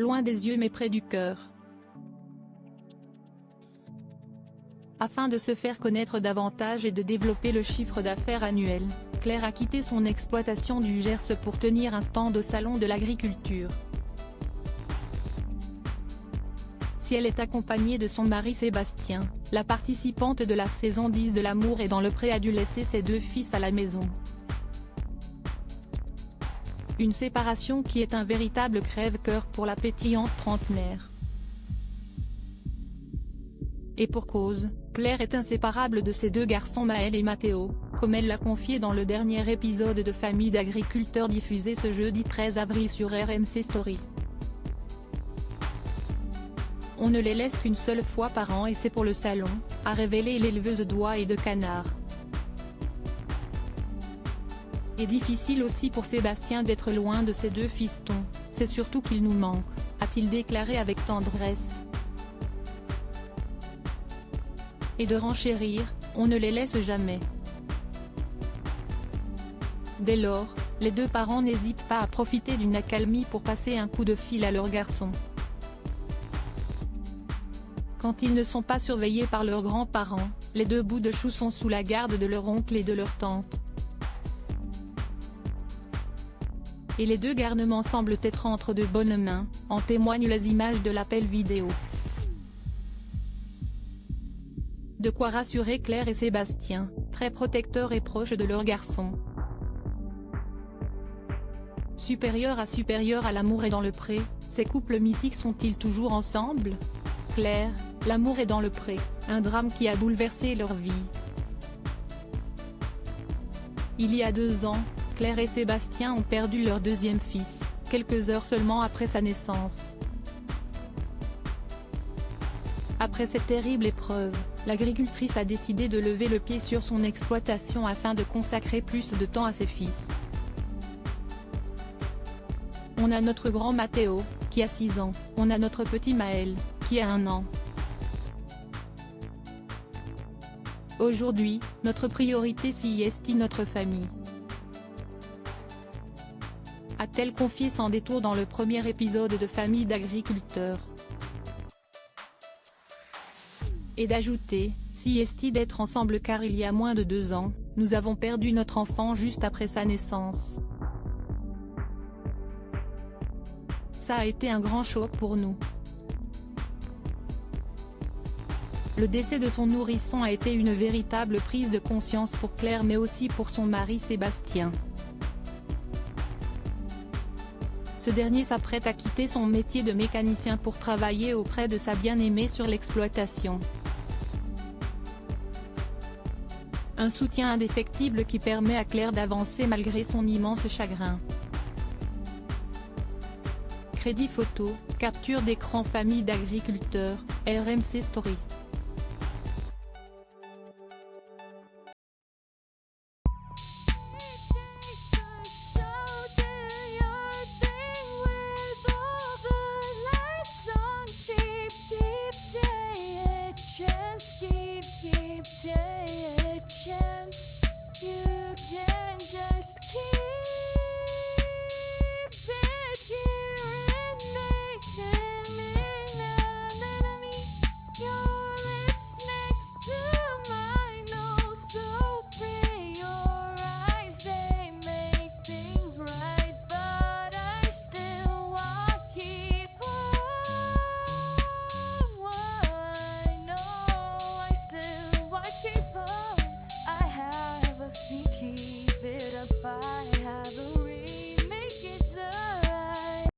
loin des yeux mais près du cœur. Afin de se faire connaître davantage et de développer le chiffre d'affaires annuel, Claire a quitté son exploitation du Gers pour tenir un stand au Salon de l'Agriculture. Si elle est accompagnée de son mari Sébastien, la participante de la saison 10 de L'amour est dans le pré a dû laisser ses 2 fils à la maison. Une séparation qui est un véritable crève-cœur pour la pétillante trentenaire. Et pour cause, Claire est inséparable de ses 2 garçons Maël et Mathéo, comme elle l'a confié dans le dernier épisode de Famille d'agriculteurs diffusé ce jeudi 13 avril sur RMC Story. On ne les laisse qu'une seule fois par an et c'est pour le salon, a révélé l'éleveuse d'oies et de canards. Et difficile aussi pour Sébastien d'être loin de ses 2 fistons, c'est surtout qu'il nous manque, a-t-il déclaré avec tendresse. Et de renchérir, on ne les laisse jamais. Dès lors, les 2 parents n'hésitent pas à profiter d'une accalmie pour passer un coup de fil à leurs garçons. Quand ils ne sont pas surveillés par leurs grands-parents, les 2 bouts de chou sont sous la garde de leur oncle et de leur tante. Et les 2 garnements semblent être entre de bonnes mains, en témoignent les images de l'appel vidéo. De quoi rassurer Claire et Sébastien, très protecteurs et proches de leurs garçons. Supérieur à L'amour est dans le pré, ces couples mythiques sont-ils toujours ensemble? Claire, L'amour est dans le pré, un drame qui a bouleversé leur vie. Il y a 2 ans, Claire et Sébastien ont perdu leur 2e fils, quelques heures seulement après sa naissance. Après cette terrible épreuve, l'agricultrice a décidé de lever le pied sur son exploitation afin de consacrer plus de temps à ses fils. On a notre grand Mathéo, qui a 6 ans, on a notre petit Maël, qui a 1 an. Aujourd'hui, notre priorité c'est notre famille. A-t-elle confié sans détour dans le premier épisode de Famille d'agriculteurs. Et d'ajouter, si d'être ensemble car il y a moins de 2 ans, nous avons perdu notre enfant juste après sa naissance. Ça a été un grand choc pour nous. Le décès de son nourrisson a été une véritable prise de conscience pour Claire mais aussi pour son mari Sébastien. Ce dernier s'apprête à quitter son métier de mécanicien pour travailler auprès de sa bien-aimée sur l'exploitation. Un soutien indéfectible qui permet à Claire d'avancer malgré son immense chagrin. Crédit photo, capture d'écran Famille d'agriculteurs, RMC Story.